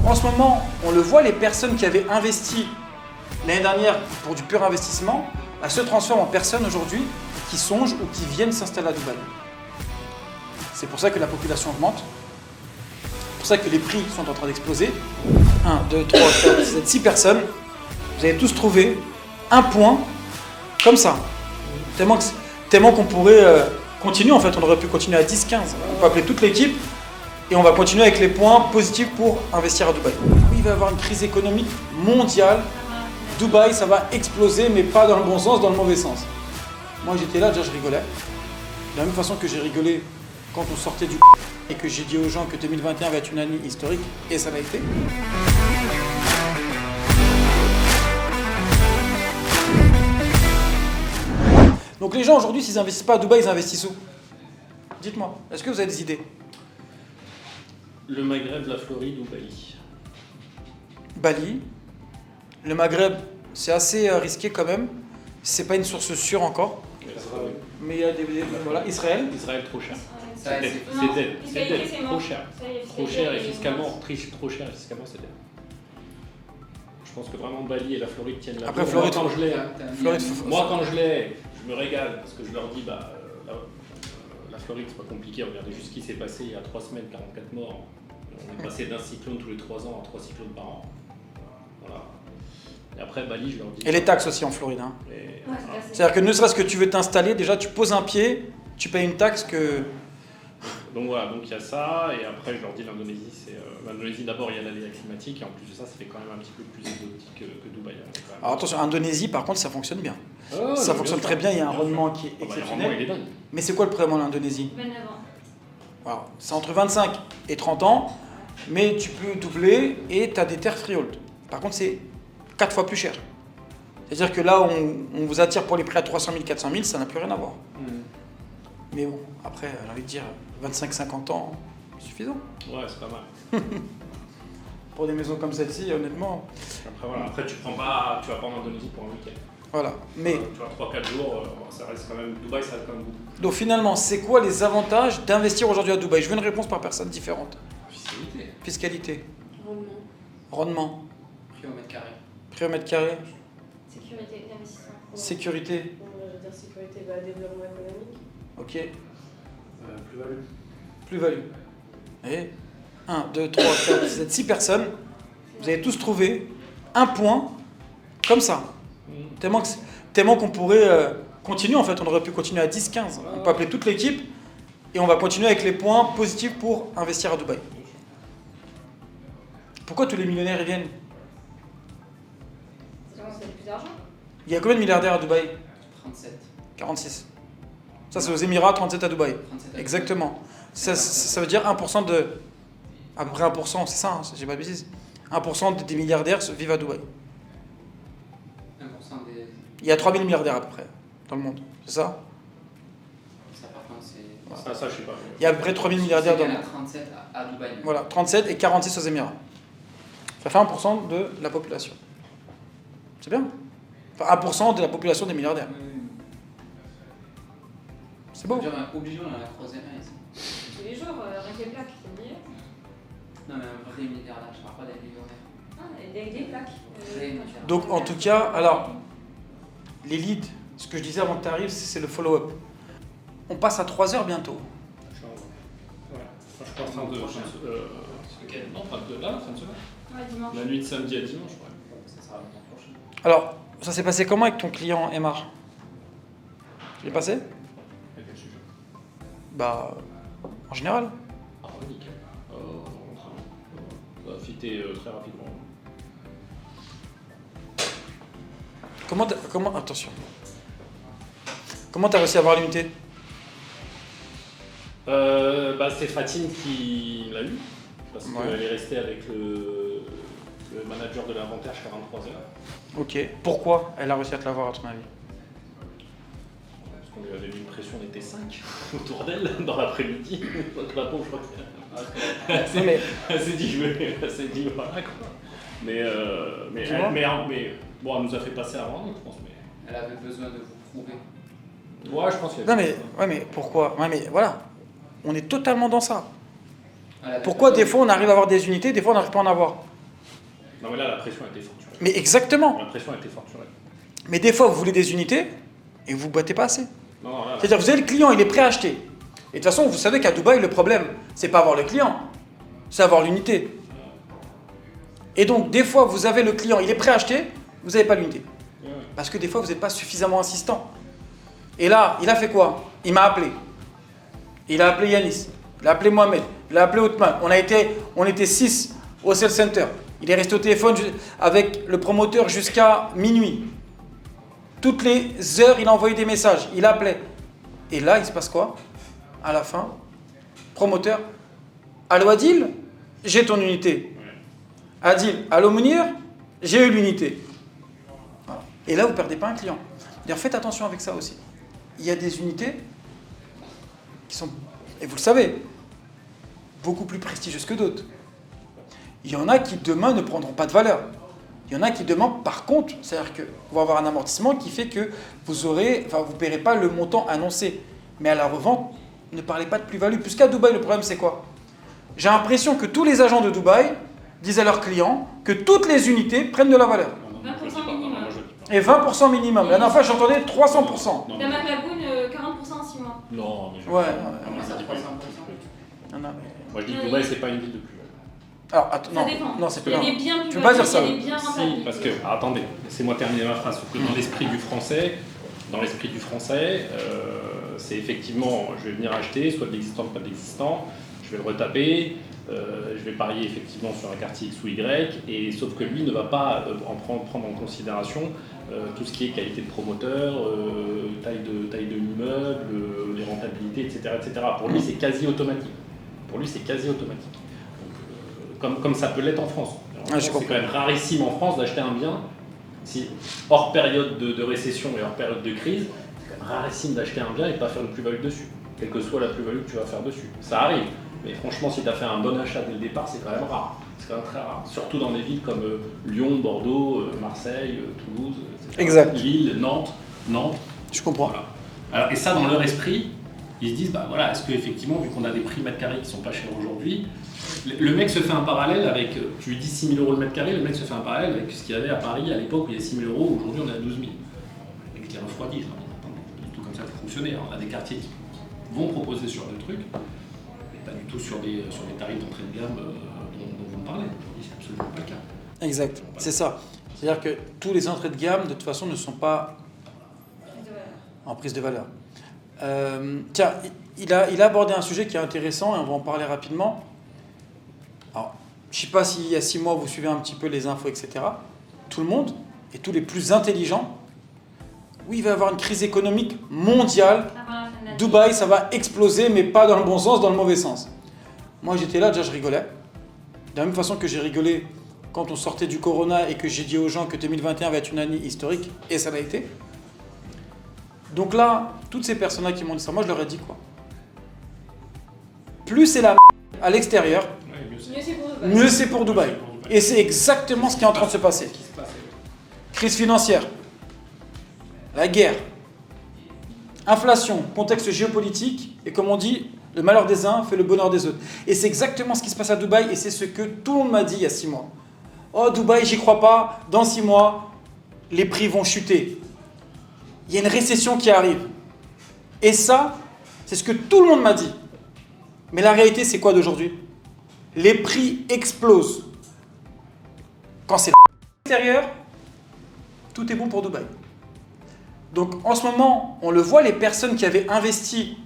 En ce moment, on le voit, les personnes qui avaient investi l'année dernière pour du pur investissement, elles se transforment en personnes aujourd'hui qui songent ou qui viennent s'installer à Dubaï. C'est pour ça que la population augmente. C'est pour ça que les prix sont en train d'exploser. 1, 2, 3, 4, 7, 6 personnes. Vous avez tous trouvé un point comme ça. Tellement qu'on pourrait continuer, en fait, on aurait pu continuer à 10, 15. On peut appeler toute l'équipe et on va continuer avec les points positifs pour investir à Dubaï. Il va y avoir une crise économique mondiale. Dubaï, ça va exploser, mais pas dans le bon sens, dans le mauvais sens. Moi, j'étais là, déjà, je rigolais. De la même façon que j'ai rigolé quand on sortait du et que j'ai dit aux gens que 2021 va être une année historique, et ça l'a été. Donc les gens aujourd'hui, s'ils n'investissent pas à Dubaï, ils investissent où? Dites-moi, est-ce que vous avez des idées? Le Maghreb, la Floride ou Bali? Bali. Le Maghreb, c'est assez risqué quand même. C'est pas une source sûre encore. Mais il y a des... Voilà, Israël. Israël, trop cher. C'est dead. Trop cher. Trop cher et fiscalement, trop cher et fiscalement, c'est dead. Je pense que vraiment Bali et la Floride tiennent la Après, bourre. Floride, Moi, quand je l'ai, je me régale parce que je leur dis, la Floride, c'est pas compliqué. Regardez juste ce qui s'est passé il y a 3 semaines, 44 morts. On est passé d'un cyclone tous les 3 ans à 3 cyclones par an. Voilà. Et après, Bali, je leur dis. Et les taxes aussi en Floride. Hein. C'est-à-dire que ne serait-ce que tu veux t'installer, déjà tu poses un pied, tu payes une taxe que. Donc voilà, donc il y a ça, et après je leur dis l'Indonésie, l'Indonésie d'abord il y a l'aléa climatique, et en plus de ça, ça fait quand même un petit peu plus exotique que Dubaï. Alors attention, Indonésie par contre ça fonctionne bien. Oh, ça fonctionne très bien, il y a un rendement qui est exceptionnel. Il est dingue. Mais c'est quoi le prix en Indonésie? 29 ans. Voilà. C'est entre 25 et 30 ans, mais tu peux doubler et tu as des terres freehold. Par contre c'est 4 fois plus cher. C'est-à-dire que là on vous attire pour les prix à 300 000, 400 000, ça n'a plus rien à voir. Mais bon, après, j'ai envie de dire 25-50 ans, c'est suffisant. Ouais, c'est pas mal. Pour des maisons comme celle-ci, honnêtement. Après, voilà. Après tu vas pas en Indonésie pour un week-end. Voilà. Mais, tu vois, 3-4 jours, ça reste quand même. Dubaï, ça reste quand même beaucoup. Donc finalement, c'est quoi les avantages d'investir aujourd'hui à Dubaï? Je veux une réponse par personne différente. Fiscalité. Fiscalité. Rendement. Rendement. Prix au mètre carré. Prix au mètre carré. Sécurité d'investissement. Sécurité. Je veux dire sécurité, développement économique. Ok. Plus-value. Plus-value. Et 1, 2, 3, 4, 7, 6 personnes. Vous avez tous trouvé un point comme ça. Tellement qu'on pourrait continuer, en fait. On aurait pu continuer à 10, 15. On peut appeler toute l'équipe et on va continuer avec les points positifs pour investir à Dubaï. Pourquoi tous les millionnaires ils viennent? C'est vraiment c'est plus d'argent. Il y a combien de milliardaires à Dubaï? 37. 46. Ça, c'est aux Émirats, 37 à Dubaï. 37 Exactement. Ça veut dire 1% de... À peu près 1%, c'est ça, hein, j'ai pas de bêtises. 1% des milliardaires vivent à Dubaï. 1% des... Il y a 3000 milliardaires à peu près dans le monde, c'est ça? Ça, par contre, c'est... Ça, je sais pas. Il y a à peu près 3000 milliardaires dans le Il y en monde. a 37 à Dubaï. Voilà, 37 et 46 aux Émirats. Ça fait 1% de la population. C'est bien. Enfin, 1% de la population des milliardaires. C'est beau. Obligé, on en a croisé un ici. Tous les jours, rien que les plaques, c'est mieux. Non, mais un vrai milliardaire, je parle pas des millionnaires. Ah, et des plaques. Donc en tout cas, alors, les leads, ce que je disais avant que tu arrives, c'est le follow-up. On passe à 3 heures bientôt. Ouais. Je pense en fin de... Non, pas de là, fin de semaine. Ouais, dimanche. La nuit de samedi à dimanche, ouais. Ça sera la semaine prochaine. Alors, ça s'est passé comment avec ton client MR? Tu l'es passé? Quel sujet? Bah, en général. Ah, nickel. Ça va fitter très rapidement. Attention. Comment t'as réussi à avoir l'unité? C'est Fatine qui l'a eu, parce qu'elle est restée avec le manager de l'inventaire jusqu'à 23h. Ok. Pourquoi elle a réussi à te l'avoir à ton avis? Parce qu'on lui avait mis une pression, on était 5 autour d'elle dans l'après-midi. Donc la pauvre, je crois qu'elle s'est dit, voilà quoi. Mais bon, elle nous a fait passer avant, je pense. Mais... Elle avait besoin de vous prouver. Ouais, je pense qu'il y a... Non mais pourquoi? Ouais mais voilà. On est totalement dans ça. Elle avait Pourquoi besoin des fois on arrive à avoir des unités, des fois on n'arrive pas à en avoir? Non mais là, la pression a été forte. Mais exactement. La pression a été forte sur elle. Mais des fois, vous voulez des unités et vous ne battez pas assez. Non, là, C'est-à-dire, vous avez le client, il est prêt à acheter. Et de toute façon, vous savez qu'à Dubaï, le problème, c'est pas avoir le client, c'est avoir l'unité. Et donc, des fois, vous avez le client, il est prêt à acheter, vous n'avez pas l'unité. Parce que des fois, vous n'êtes pas suffisamment insistant. Et là, il a fait quoi? Il m'a appelé. Il a appelé Yanis. Il a appelé Mohamed. Il a appelé Othman. On était 6 au Sales Center. Il est resté au téléphone avec le promoteur jusqu'à minuit. Toutes les heures, il a envoyé des messages. Il appelait. Et là, il se passe quoi? À la fin, promoteur. Allô Adil, j'ai ton unité. Adil, allô Mounir, j'ai eu l'unité. Voilà. Et là, vous ne perdez pas un client. D'ailleurs, faites attention avec ça aussi. Il y a des unités qui sont, et vous le savez, beaucoup plus prestigieuses que d'autres. Il y en a qui demain ne prendront pas de valeur. Il y en a qui demandent par contre, c'est-à-dire que vous allez avoir un amortissement qui fait que vous ne paierez pas le montant annoncé. Mais à la revente, ne parlez pas de plus-value. Puisqu'à Dubaï, le problème c'est quoi? J'ai l'impression que tous les agents de Dubaï disent à leurs clients que toutes les unités prennent de la valeur. 20% minimum. Et 20% minimum. La dernière fois, j'entendais 300%. La Maclagoun, 40% en 6 mois. Non, mais Ouais. Comment ça, 300%? Non, mais... Moi je dis que Dubaï, c'est pas une ville de plus. Alors, attends, Ça non, dépend. non, c'est Il y pas a non. des biens plus Tu peux pas dire valués, ça. il y a des biens Si, rentables. parce que, attendez, laissez-moi terminer ma phrase. Sauf que dans l'esprit du français, c'est effectivement, je vais venir acheter, soit de l'existant, pas de l'existant, je vais le retaper, je vais parier effectivement sur un quartier X ou Y, et sauf que lui ne va pas prendre en considération tout ce qui est qualité de promoteur, taille de l'immeuble, les rentabilités, etc., etc. Pour lui, c'est quasi automatique. Comme ça peut l'être en France. C'est quand même rarissime en France d'acheter un bien, hors période de récession et hors période de crise, c'est quand même rarissime d'acheter un bien et de ne pas faire une plus-value dessus, quelle que soit la plus-value que tu vas faire dessus. Ça arrive, mais franchement, si tu as fait un bon achat dès le départ, c'est quand même rare. C'est quand même très rare, surtout dans des villes comme Lyon, Bordeaux, Marseille, Toulouse, etc. Exact. Lille, Nantes. Je comprends. Voilà. Alors, et ça, dans leur esprit, ils se disent, bah voilà, est-ce qu'effectivement, vu qu'on a des prix mètre carré qui sont pas chers aujourd'hui, le mec se fait un parallèle avec, tu lui dis 6 000 € le mètre carré, le mec se fait un parallèle avec ce qu'il y avait à Paris à l'époque où il y a 6 000 €, aujourd'hui on est à 12 000. Le mec qui est refroidi, je leur dis, attendez, c'est pas du tout comme ça que ça fonctionner. On a des quartiers qui vont proposer ce genre de trucs, mais pas du tout sur des tarifs d'entrée de gamme dont vous me parlez. Aujourd'hui, c'est absolument pas le cas. Exact, c'est ça. C'est-à-dire que tous les entrées de gamme, de toute façon, ne sont pas en prise de valeur. Tiens, il a abordé un sujet qui est intéressant et on va en parler rapidement. Alors, je ne sais pas s'il y a 6 mois, vous suivez un petit peu les infos, etc. Tout le monde, et tous les plus intelligents, oui, il va y avoir une crise économique mondiale. Dubaï, ça va exploser, mais pas dans le bon sens, dans le mauvais sens. Moi, j'étais là, déjà, je rigolais. De la même façon que j'ai rigolé quand on sortait du corona et que j'ai dit aux gens que 2021 va être une année historique, et ça l'a été. Donc là, toutes ces personnes-là qui m'ont dit ça, moi je leur ai dit quoi? Plus c'est la à l'extérieur, mieux c'est pour Dubaï. Et c'est exactement ce qui est en train de se passer. Crise financière, la guerre, inflation, contexte géopolitique, et comme on dit, le malheur des uns fait le bonheur des autres. Et c'est exactement ce qui se passe à Dubaï, et c'est ce que tout le monde m'a dit il y a 6 mois. Oh Dubaï, j'y crois pas, dans 6 mois, les prix vont chuter. Il y a une récession qui arrive. Et ça, c'est ce que tout le monde m'a dit. Mais la réalité, c'est quoi d'aujourd'hui? Les prix explosent. Quand c'est l'extérieur, tout est bon pour Dubaï. Donc en ce moment, on le voit, les personnes qui avaient investi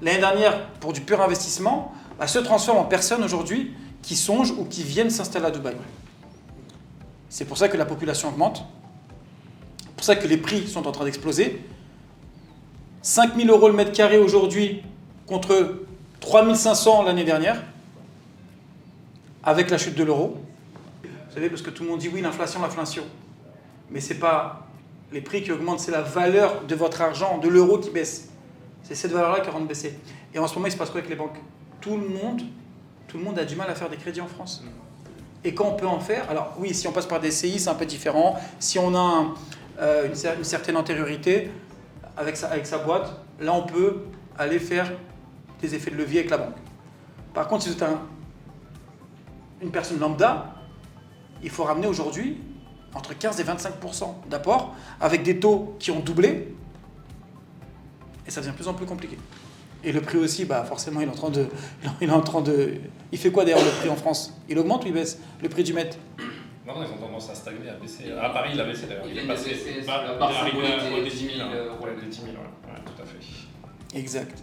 l'année dernière pour du pur investissement se transforment en personnes aujourd'hui qui songent ou qui viennent s'installer à Dubaï. C'est pour ça que la population augmente. C'est pour ça que les prix sont en train d'exploser. 5 000 € le mètre carré aujourd'hui contre 3 500 l'année dernière, avec la chute de l'euro. Vous savez, parce que tout le monde dit oui, l'inflation. Mais ce n'est pas les prix qui augmentent, c'est la valeur de votre argent, de l'euro qui baisse. C'est cette valeur-là qui est en train de baisser. Et en ce moment, il se passe quoi avec les banques? Tout le monde a du mal à faire des crédits en France. Et quand on peut en faire, alors oui, si on passe par des CI, c'est un peu différent. Si on a une certaine antériorité avec sa boîte, là on peut aller faire des effets de levier avec la banque. Par contre, si vous êtes une personne lambda, il faut ramener aujourd'hui entre 15 et 25% d'apport avec des taux qui ont doublé. Et ça devient de plus en plus compliqué. Et le prix aussi, bah forcément, il est en train de... Il fait quoi d'ailleurs le prix en France? Il augmente ou il baisse? Le prix du mètre? Non, ils ont tendance à stagner, à baisser. À Paris, il a baissé d'ailleurs. Il est Il passé. vient de baisser, Bah, la il est barre arrivé symbolique à des des 10 000. 10 000 euros. Ouais, des 10 000, ouais, tout à fait. Exact.